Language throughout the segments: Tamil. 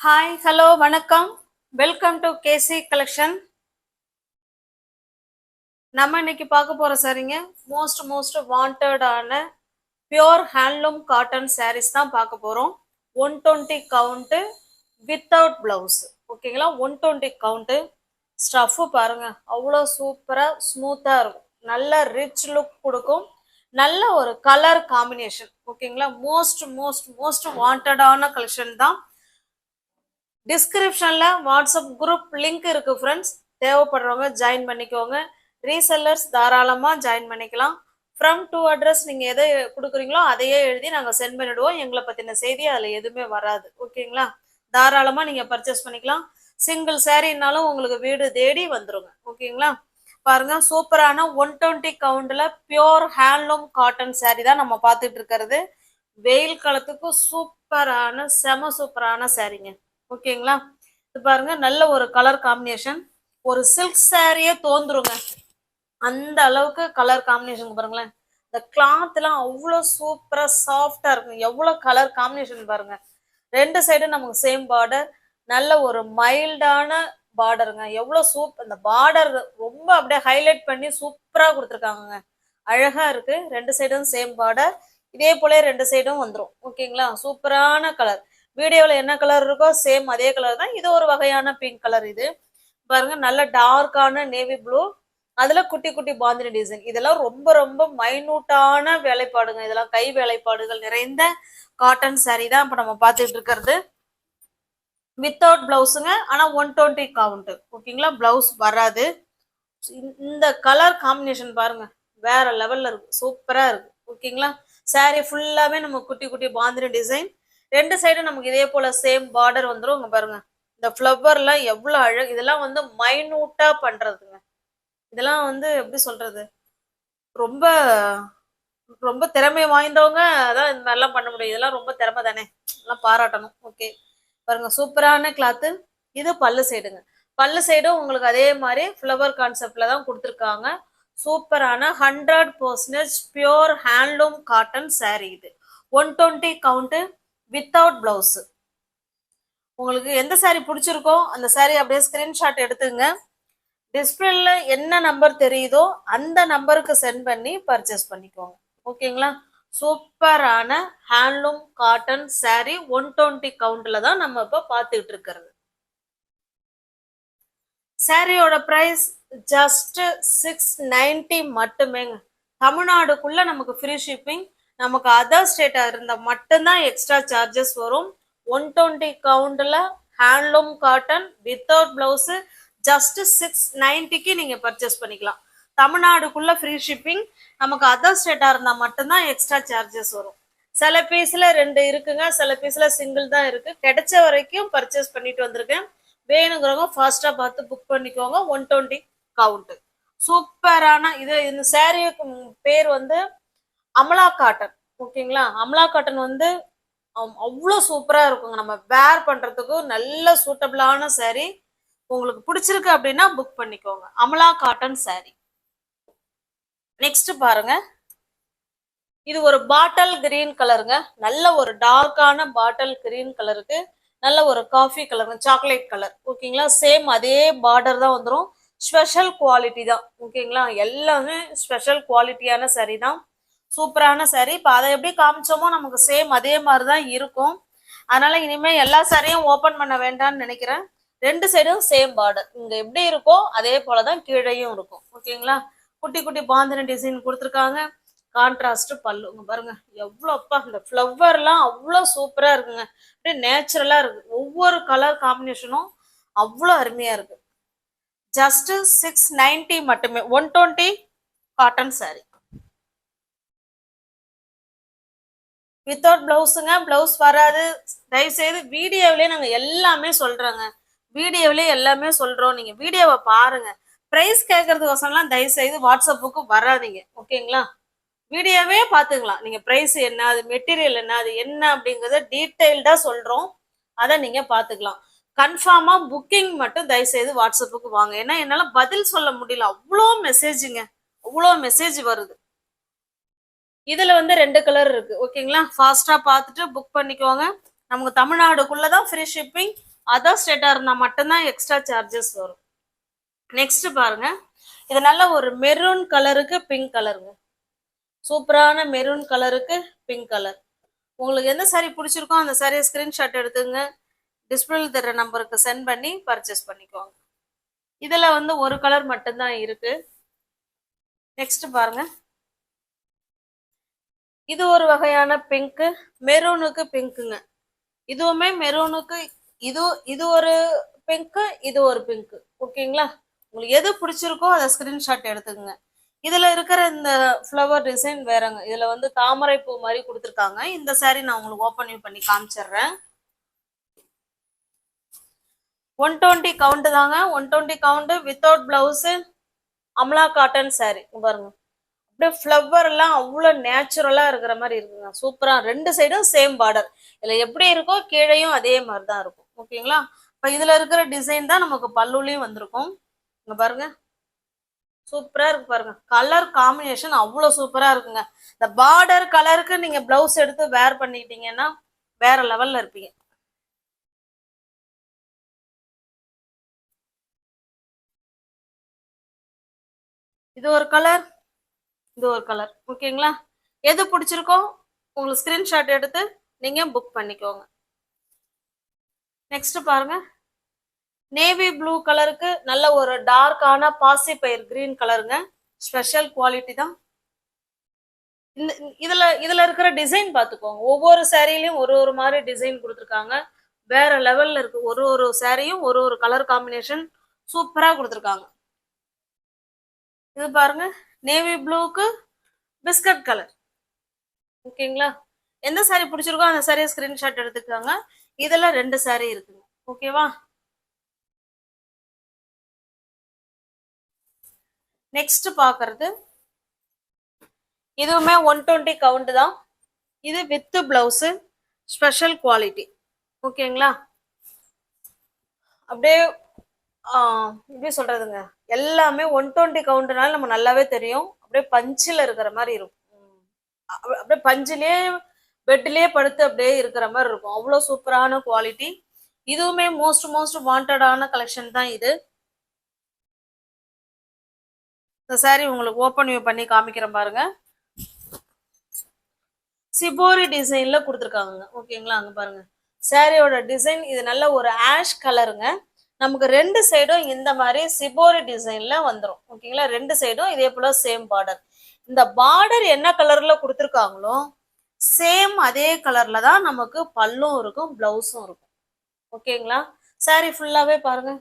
ஹாய் ஹலோ வணக்கம். Welcome to KC collection. நம்ம இன்னைக்கு பார்க்க போற சாரீங்க மோஸ்ட் வாண்டடான பியோர் ஹேண்ட்லூம் காட்டன் சாரீஸ் தான் பார்க்க போறோம். 120 கவுண்ட் வித்தவுட் பிளவுஸ். ஓகேங்களா, 120 கவுண்ட். ஸ்டஃப் பாருங்க, அவ்வளோ சூப்பரா ஸ்மூத்தா இருக்கும். நல்ல ரிச் லுக் கொடுக்கும். நல்ல ஒரு கலர் காம்பினேஷன். ஓகேங்களா, மோஸ்ட் வாண்டடான கலெக்ஷன் தான். டிஸ்கிரிப்ஷன்ல வாட்ஸ்அப் குரூப் லிங்க் இருக்கு ஃப்ரெண்ட்ஸ். தேவைப்படுறவங்க ஜாயின் பண்ணிக்கோங்க. ரீசெல்லர்ஸ் தாராளமா ஜாயின் பண்ணிக்கலாம். ஃப்ரம் டு அட்ரஸ் நீங்க எதை கொடுக்குறீங்களோ அதையே எழுதி நாங்க சென்ட் பண்ணிடுவோம். எங்களை பத்தின செய்தி அதுல எதுவுமே வராது. ஓகேங்களா, தாராளமா நீங்க பர்ச்சேஸ் பண்ணிக்கலாம். சிங்கிள் சாரினாலும் உங்களுக்கு வீடு தேடி வந்துருங்க. ஓகேங்களா, பாருங்க சூப்பரான 120 கவுண்ட்ல பியோர் ஹேண்ட்லூம் காட்டன் சாரி தான் நம்ம பார்த்துட்டு இருக்கிறது. வெயில் காலத்துக்கு சூப்பரான சூப்பரான சாரிங்க. ஓகேங்களா, இது பாருங்க நல்ல ஒரு கலர் காம்பினேஷன். ஒரு சில்க் சாரியே தோந்துருங்க அந்த அளவுக்கு கலர் காம்பினேஷன். பாருங்களேன், இந்த கிளாத் எல்லாம் அவ்வளவு சூப்பரா சாஃப்டா இருக்கும். எவ்வளவு கலர் காம்பினேஷன் பாருங்க. ரெண்டு சைடும் நமக்கு சேம் பார்டர். நல்ல ஒரு மைல்டான பார்டருங்க. எவ்வளவு இந்த பார்டர் ரொம்ப அப்படியே ஹைலைட் பண்ணி சூப்பரா கொடுத்துருக்காங்க. அழகா இருக்கு. ரெண்டு சைடும் சேம் பார்டர். இதே போல ரெண்டு சைடும் வந்துடும். ஓகேங்களா, சூப்பரான கலர். வீடியோல என்ன கலர் இருக்கோ சேம் அதே கலர் தான். இது ஒரு வகையான பிங்க் கலர். இது பாருங்க, நல்ல டார்க்கான நேவி ப்ளூ, அதுல குட்டி குட்டி பாந்தினி டிசைன். இதெல்லாம் ரொம்ப மைனூட்டான வேலைப்பாடுங்க. இதெல்லாம் கை வேலைப்பாடுகள் நிறைந்த காட்டன் சாரி தான் இப்ப நம்ம பார்த்துட்டு இருக்கிறது. வித்தவுட் பிளவுஸுங்க. ஆனா 120 கவுண்ட். ஓகேங்களா, பிளவுஸ் வராது. இந்த கலர் காம்பினேஷன் பாருங்க, வேற லெவல்ல இருக்கு. சூப்பரா இருக்கு. ஓகேங்களா, சாரி ஃபுல்லாவே நம்ம குட்டி குட்டி பாந்தினி டிசைன். ரெண்டு சைடும் நமக்கு இதே போல சேம் பார்டர் வந்துடும். இங்க பாருங்க, இந்த ஃப்ளவர்லாம் எவ்வளவு அழகு. இதெல்லாம் வந்து மைனூட்டா பண்றதுங்க. இதெல்லாம் வந்து எப்படி சொல்றது, ரொம்ப ரொம்ப திறமை வாய்ந்தவங்க அதான் இந்த மாதிரிலாம் பண்ண முடியும். இதெல்லாம் ரொம்ப திறமை தானே, எல்லாம் பாராட்டணும். ஓகே, பாருங்க சூப்பரான கிளாத்து. இது பல்லு சைடுங்க. பல்லு சைடும் உங்களுக்கு அதே மாதிரி ஃப்ளவர் கான்செப்ட்ல தான் கொடுத்துருக்காங்க. சூப்பரான 100% பியோர் ஹேண்ட்லூம் காட்டன் சாரி. இது 120 கவுண்ட் வித்தவுட் பிளவுஸ். உங்களுக்கு எந்த சாரி பிடிச்சிருக்கோ அந்த சாரி அப்படியே ஸ்கிரீன்ஷாட் எடுத்துங்க. டிஸ்பிளேல என்ன நம்பர் தெரியுதோ அந்த நம்பருக்கு சென்ட் பண்ணி பர்ச்சேஸ் பண்ணிக்கோங்க. ஓகேங்களா, சூப்பரான ஹேண்ட்லூம் காட்டன் சாரி 120 கவுண்ட்ல தான் நம்ம இப்ப பார்த்துட்டு இருக்கிறது. சாரியோட பிரைஸ் ஜஸ்ட் 690 மட்டுமேங்க. தமிழ்நாடுக்குள்ள நமக்கு ஃப்ரீ ஷிப்பிங். நமக்கு அதர் ஸ்டேட்டா இருந்தா மட்டும்தான் எக்ஸ்ட்ரா சார்ஜஸ் வரும். 120 கவுண்ட்ல handloom cotton without blouse just 690க்கு நீங்க பர்ச்சேஸ் பண்ணிக்கலாம். தமிழ்நாடுக்குள்ள ஃப்ரீ ஷிப்பிங். நமக்கு அதர் ஸ்டேட்டா இருந்தா மட்டும்தான் எக்ஸ்ட்ரா சார்ஜஸ் வரும். சில பீஸ்ல ரெண்டு இருக்குங்க, சில பீஸ்ல சிங்கிள் தான் இருக்கு. கிடைச்ச வரைக்கும் பர்ச்சேஸ் பண்ணிட்டு வந்திருக்கேன். வேணுங்கிறவங்க ஃபாஸ்டா பார்த்து புக் பண்ணிக்கோங்க. 120 கவுண்ட் சூப்பரான இது. இந்த சாரிக்கு பேர் வந்து அமலா காட்டன். ஓகேங்களா, அமலா காட்டன் வந்து அவ்வளோ சூப்பரா இருக்குங்க. நம்ம வேர் பண்றதுக்கு நல்ல சூட்டபிளான சாரி. உங்களுக்கு பிடிச்சிருக்கு அப்படின்னா புக் பண்ணிக்கோங்க. Amala cotton sorry. நெக்ஸ்ட் பாருங்க, இது ஒரு பாட்டில் கிரீன் கலருங்க. நல்ல ஒரு டார்க்கான பாட்டில் கிரீன் கலருக்கு நல்ல ஒரு காஃபி கலருங்க, சாக்லேட் கலர். ஓகேங்களா, சேம் அதே பார்டர் தான் வந்துடும். ஸ்பெஷல் குவாலிட்டி தான். ஓகேங்களா, எல்லாமே ஸ்பெஷல் குவாலிட்டியான சாரி தான். சூப்பரான சாரி. இப்போ அதை எப்படி காமிச்சோமோ நமக்கு சேம் அதே மாதிரி தான் இருக்கும். அதனால இனிமே எல்லா சாரியும் ஓபன் பண்ண வேண்டாம்னு நினைக்கிறேன். ரெண்டு சைடும் சேம் பார்டர். இங்க எப்படி இருக்கோ அதே போலதான் கீழையும் இருக்கும். ஓகேங்களா, குட்டி குட்டி பாந்தினி டிசைன் கொடுத்துருக்காங்க. கான்ட்ராஸ்ட் பல்லு. பாருங்க எவ்வளோப்பா, இந்த ஃப்ளவர்லாம் அவ்வளோ சூப்பரா இருக்குங்க. அப்படியே நேச்சுரலா இருக்கு. ஒவ்வொரு கலர் காம்பினேஷனும் அவ்வளோ அருமையா இருக்கு. ஜஸ்ட் 690 மட்டுமே. 120 காட்டன் சாரி வித்தவுட் பிளவுஸுங்க. பிளவுஸ் வராது. தயவுசெய்து வீடியோவிலே நாங்க எல்லாமே சொல்றோங்க. வீடியோவிலே எல்லாமே சொல்றோம். நீங்க வீடியோவை பாருங்க. பிரைஸ் கேட்கறதுக்கோசம்லாம் தயவுசெய்து வாட்ஸ்அப்புக்கு வராதிங்க. ஓகேங்களா, வீடியோவே பார்த்துக்கலாம். நீங்க பிரைஸ் என்ன, அது மெட்டீரியல் என்ன, அது என்ன அப்படிங்கறத டீட்டெயில்டா சொல்றோம். அதை நீங்க பார்த்துக்கலாம். கன்ஃபார்மா புக்கிங் மட்டும் தயவுசெய்து வாட்ஸ்அப்புக்கு வாங்க. ஏன்னா என்னால பதில் சொல்ல முடியல. அவ்வளோ மெசேஜுங்க, அவ்வளோ மெசேஜ் வருது. இதுல வந்து ரெண்டு கலர் இருக்கு. ஓகேங்களா, ஃபாஸ்டா பார்த்துட்டு புக் பண்ணிக்கோங்க. நமக்கு தமிழ்நாடுக்குள்ளதான் ஃப்ரீ ஷிப்பிங். அதர் ஸ்டேட்டா இருந்தா மட்டும்தான் எக்ஸ்ட்ரா சார்ஜஸ் வரும். நெக்ஸ்ட் பாருங்க, இது நல்ல ஒரு மெரூன் கலருக்கு பிங்க் கலருங்க. சூப்பரான மெரூன் கலருக்கு பிங்க் கலர். உங்களுக்கு எந்த சாரி பிடிச்சிருக்கோ அந்த சாரியை ஸ்கிரீன்ஷாட் எடுத்துங்க, டிஸ்பிளேல தர நம்பருக்கு சென்ட் பண்ணி பர்ச்சேஸ் பண்ணிக்கோங்க. இதுல வந்து ஒரு கலர் மட்டும்தான் இருக்கு. நெக்ஸ்ட் பாருங்க, இது ஒரு வகையான பிங்க், மெரூனுக்கு பிங்க்குங்க. இதுவுமே மெரூனுக்கு இது இது ஒரு பிங்க், இது ஒரு பிங்க். ஓகேங்களா, உங்களுக்கு எது பிடிச்சிருக்கோ அதை ஸ்கிரீன்ஷாட் எடுத்துக்கோங்க. இதுல இருக்கிற இந்த ஃப்ளவர் டிசைன் வேறங்க. இதுல வந்து தாமரை பூ மாதிரி கொடுத்துருக்காங்க. இந்த சாரி நான் உங்களுக்கு ஓப்பன் பண்ணி காமிச்சிடுறேன். 120 கவுண்ட் தாங்க. 120 count without blouse, Amala cotton sorry. பாருங்க, அப்படியே ஃப்ளவர் எல்லாம் அவ்வளோ நேச்சுரலா இருக்கிற மாதிரி இருக்குங்க. சூப்பரா, ரெண்டு சைடும் சேம் பார்டர். இதுல எப்படி இருக்கோ கீழையும் அதே மாதிரி தான் இருக்கும். ஓகேங்களா, இப்போ இதுல இருக்கிற டிசைன் தான் நமக்கு பல்லுலையும் வந்திருக்கும். இங்க பாருங்க, சூப்பரா இருக்கு பாருங்க. கலர் காம்பினேஷன் அவ்வளோ சூப்பரா இருக்குங்க. இந்த பார்டர் கலருக்கு நீங்க பிளவுஸ் எடுத்து வேர் பண்ணிக்கிட்டீங்கன்னா வேற லெவல்ல இருப்பீங்க. இது ஒரு கலர், இது ஒரு கலர். ஓகேங்களா, எது பிடிச்சிருக்கோ உங்களுக்கு ஸ்கிரீன்ஷாட் எடுத்து நீங்க புக் பண்ணிக்கோங்க. நெக்ஸ்ட் பாருங்க, நேவி ப்ளூ கலருக்கு நல்ல ஒரு டார்க்கான பாசி பயிர் கிரீன் கலருங்க. ஸ்பெஷல் குவாலிட்டி தான். இதுல இருக்கிற டிசைன் பார்த்துக்கோங்க. ஒவ்வொரு சாரிலையும் ஒரு ஒரு மாதிரி டிசைன் கொடுத்துருக்காங்க. வேற லெவல்ல இருக்கு. ஒரு ஒரு சாரியும் ஒரு ஒரு கலர் காம்பினேஷன் சூப்பரா கொடுத்துருக்காங்க. இது பாருங்க, நேவி ப்ளூக்கு பிஸ்கட் கலர். ஓகேங்களா, எந்த சாரி பிடிச்சிருக்கோ அந்த சாரியை ஸ்கிரீன்ஷாட் எடுத்துக்காங்க. இதுல ரெண்டு சாரி இருக்குங்க. ஓகேவா, நெக்ஸ்ட் பாக்குறது இதுவுமே 120 கவுண்ட் தான். இது வித் பிளவுஸ், ஸ்பெஷல் குவாலிட்டி. ஓகேங்களா, அப்படியே எப்படி சொல்றதுங்க, எல்லாமே 120 கவுண்ட்னால நம்ம நல்லாவே தெரியும். அப்படியே பஞ்சில் இருக்கிற மாதிரி இருக்கும். அப்படியே பஞ்சிலே பெட்லயே படுத்து அப்படியே இருக்கிற மாதிரி இருக்கும். அவ்வளோ சூப்பரான குவாலிட்டி. இதுவுமே மோஸ்ட் வாண்டடான கலெக்ஷன் தான் இது. இந்த சாரி உங்களுக்கு ஓப்பன் வியூ பண்ணி காமிக்கிறேன் பாருங்க. சிபோரி டிசைன்ல கொடுத்துருக்காங்க. ஓகேங்களா, அங்க பாருங்க சாரியோட டிசைன். இது நல்ல ஒரு ஆஷ் கலருங்க. நமக்கு ரெண்டு சைடும் இந்த மாதிரி சிபோரி டிசைன்ல வந்துடும். ஓகேங்களா, ரெண்டு சைடும் இதே போல சேம் பார்டர். இந்த பார்டர் என்ன கலர்ல கொடுத்துருக்காங்களோ சேம் அதே கலர்ல தான் நமக்கு பல்லும் இருக்கும், பிளவுஸும் இருக்கும். ஓகேங்களா, சாரி ஃபுல்லாவே பாருங்க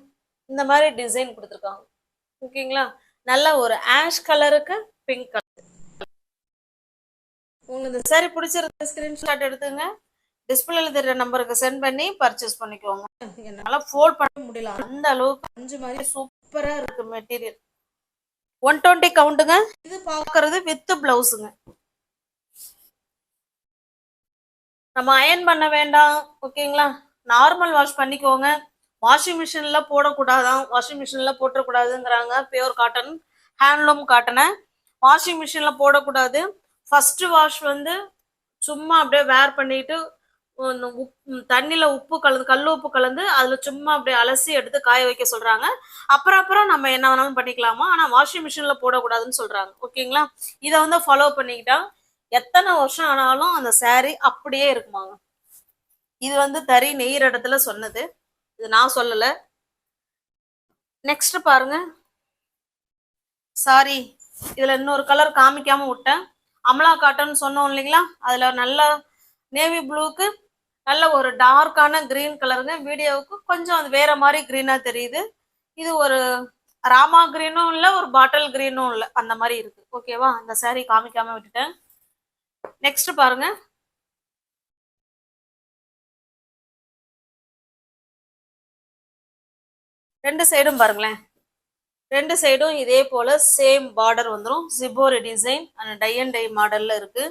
இந்த மாதிரி டிசைன் கொடுத்துருக்காங்க. ஓகேங்களா, நல்ல ஒரு ஆஷ் கலருக்கு பிங்க் கலர். உங்களுக்கு இந்த சாரி பிடிச்சிருந்த ஸ்கிரீன்ஷாட் எடுத்துங்க, டிஸ்பிளேல தெரியற நம்பருக்கு சென்ட் பண்ணி பர்ச்சேஸ் பண்ணிக்கோங்க. என்னால ஃபோல்ட் பண்ண முடியல, அந்த அளவுக்கு பஞ்சு மாதிரி சூப்பரா இருக்கு மெட்டீரியல். 120 கவுண்ட்டுங்க. இது பாக்குறது வித் பிளவுஸுங்க. நம்ம அயன் பண்ண வேண்டாம். ஓகேங்களா, நார்மல் வாஷ் பண்ணிக்கோங்க. வாஷிங் மிஷின்ல போடக்கூடாதான், வாஷிங் மிஷின்ல போட்டக்கூடாதுங்கிறாங்க. பியூர் காட்டன், ஹேண்ட்லூம் காட்டனை வாஷிங் மிஷின்ல போடக்கூடாது. ஃபர்ஸ்ட் வாஷ் வந்து சும்மா அப்படியே வேர் பண்ணிட்டு தண்ணியில உப்பு கலந்து, கல் உப்பு கலந்து அதுல சும்மா அப்படியே அலசி எடுத்து காய வைக்க சொல்றாங்க. அப்புறம் நம்ம என்ன வேணாலும் பண்ணிக்கலாமா, ஆனா வாஷிங் மிஷின்ல போடக்கூடாதுன்னு சொல்றாங்க. ஓகேங்களா, இதை வந்து ஃபாலோ பண்ணிக்கிட்டா எத்தனை வருஷம் ஆனாலும் அந்த சாரி அப்படியே இருக்குமாங்க. இது வந்து தறி நெய்யற இடத்துல சொன்னது, இது நான் சொல்லல. நெக்ஸ்ட் பாருங்க, சாரி இதுல இன்னொரு கலர் காமிக்காம விட்டேன். அமலா காட்டன் சொன்னோம் இல்லைங்களா, அதுல நல்ல நேவி ப்ளூக்கு நல்ல ஒரு டார்க்கான கிரீன் கலருங்க. வீடியோவுக்கு கொஞ்சம் அது வேற மாதிரி கிரீனா தெரியுது. இது ஒரு ராமா கிரீனும் இல்லை, ஒரு பாட்டில் கிரீனும் இல்லை, அந்த மாதிரி இருக்கு. ஓகேவா, அந்த சாரி காமிக்காம விட்டுட்டேன். நெக்ஸ்ட் பாருங்க, ரெண்டு சைடும் பாருங்களேன், ரெண்டு சைடும் இதே போல சேம் பார்டர் வந்துடும். Shibori design and tie and dye மாடல்ல இருக்கு.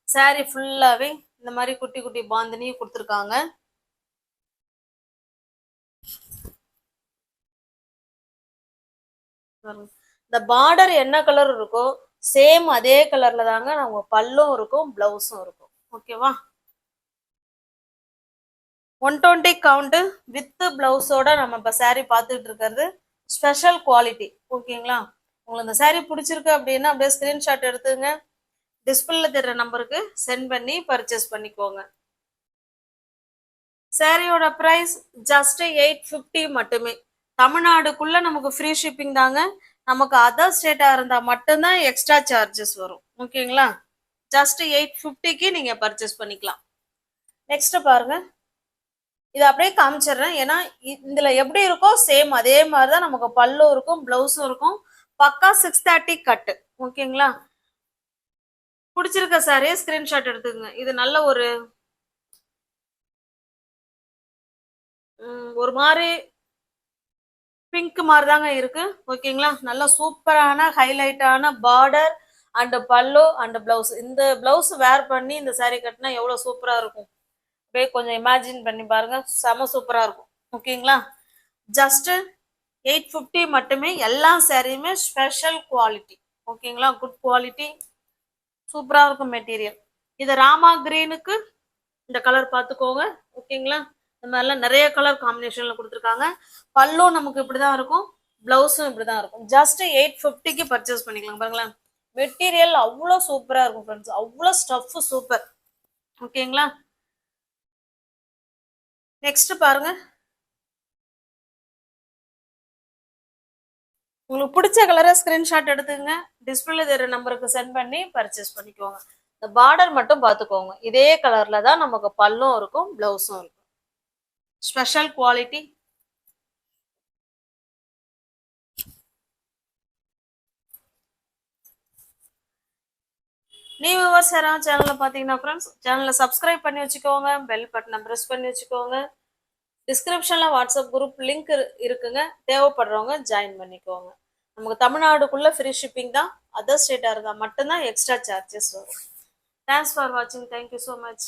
சாரி ஃபுல்லாவே இந்த மாதிரி குட்டி குட்டி பாந்தினியும் கொடுத்துருக்காங்க. இந்த பார்டர் என்ன கலர் இருக்கோ சேம் அதே கலர்ல தாங்க நம்ம பல்லும் இருக்கும், பிளவுஸும் இருக்கும். ஓகேவா, 120 கவுண்ட் வித் பிளவுஸோட நம்ம இப்போ saree பார்த்துட்டு இருக்கிறது ஸ்பெஷல் குவாலிட்டி. ஓகேங்களா? உங்களுக்கு இந்த saree பிடிச்சிருக்கு அப்படின்னா அப்படியே ஸ்கிரீன்ஷாட் எடுத்துங்க, டிஸ்பிளேல தெரிற நம்பருக்கு சென்ட் பண்ணி பர்ச்சேஸ் பண்ணிக்கோங்க. சாரியோட பிரைஸ் ஜஸ்ட் 850 மட்டுமே. தமிழ்நாடுக்குள்ள நமக்கு ஃப்ரீ ஷிப்பிங் தாங்க. நமக்கு அதர் ஸ்டேட்டா இருந்தா மட்டும்தான் எக்ஸ்ட்ரா சார்ஜஸ் வரும். ஓகேங்களா? ஜஸ்ட் 850க்கு நீங்க பர்ச்சேஸ் பண்ணிக்கலாம். நெக்ஸ்ட் பாருங்க, இது அப்படியே காமிச்சிடுறேன். ஏன்னா இதுல எப்படி இருக்கோ சேம் அதே மாதிரிதான் நமக்கு பல்லும் இருக்கும், பிளவுஸும் இருக்கும். பக்கா 630 கட்டு. ஓகேங்களா? பிடிச்சிருக்க சாரியை ஸ்கிரீன்ஷாட் எடுத்துக்கங்க. இது நல்ல ஒரு மாதிரி பிங்க் மாதிரி தாங்க இருக்கு. ஓகேங்களா? நல்ல சூப்பரான ஹைலைட்டான பார்டர் அண்ட் பல்லு அண்ட் பிளவுஸ். இந்த பிளவுஸ் வேர் பண்ணி இந்த saree கட்டினா எவ்வளவு சூப்பரா இருக்கும். அப்படியே கொஞ்சம் இமேஜின் பண்ணி பாருங்க, செம சூப்பரா இருக்கும். ஓகேங்களா? ஜஸ்ட் 850 மட்டுமே. எல்லா சாரியுமே ஸ்பெஷல் குவாலிட்டி. ஓகேங்களா? குட் குவாலிட்டி, சூப்பரா இருக்கும் மெட்டீரியல். இது ராமா கிரீனுக்கு இந்த கலர் பார்த்துக்கோங்க. ஓகேங்களா? இந்த மாதிரிலாம் நிறைய கலர் காம்பினேஷன்ல கொடுத்துருக்காங்க. பல்லும் நமக்கு இப்படிதான் இருக்கும், பிளவுஸும் இப்படிதான் இருக்கும். ஜஸ்ட் 850க்கு பர்ச்சேஸ் பண்ணிக்கலாம். பாருங்களேன், மெட்டீரியல் அவ்வளோ சூப்பரா இருக்கும் ஃப்ரெண்ட்ஸ், அவ்வளோ ஸ்டஃப் சூப்பர். ஓகேங்களா? நெக்ஸ்ட் பாருங்க, உங்களுக்கு பிடிச்ச கலரை ஸ்கிரீன்ஷாட் எடுத்துங்க, டிஸ்பிளேல தெரியுற நம்பருக்கு சென்ட் பண்ணி பர்ச்சேஸ் பண்ணிக்கோங்க. இந்த பார்டர் மட்டும் பார்த்துக்கோங்க, இதே கலர்ல தான் நமக்கு பல்லும் இருக்கும், பிளவுஸும் இருக்கும். Special quality. நீ வியூவர்ஸ் யாராவது சேனல்ல பாத்தீங்கன்னா ஃப்ரெண்ட்ஸ் சேனலை சப்ஸ்கிரைப் பண்ணி வச்சுக்கோங்க, பெல் பட்டனை ப்ரெஸ் பண்ணி வச்சுக்கோங்க. டிஸ்கிரிப்ஷன்ல வாட்ஸ்அப் குரூப் லிங்க் இருக்குங்க, தேவைப்படுறவங்க ஜாயின் பண்ணிக்கோங்க. நமக்கு தமிழ்நாடுக்குள்ள ஃப்ரீ ஷிப்பிங் தான், அதர் ஸ்டேட்டா இருந்தால் மட்டும்தான் எக்ஸ்ட்ரா சார்ஜஸ் வரும். தேங்க்ஸ் ஃபார் வாட்சிங். Thank you so much.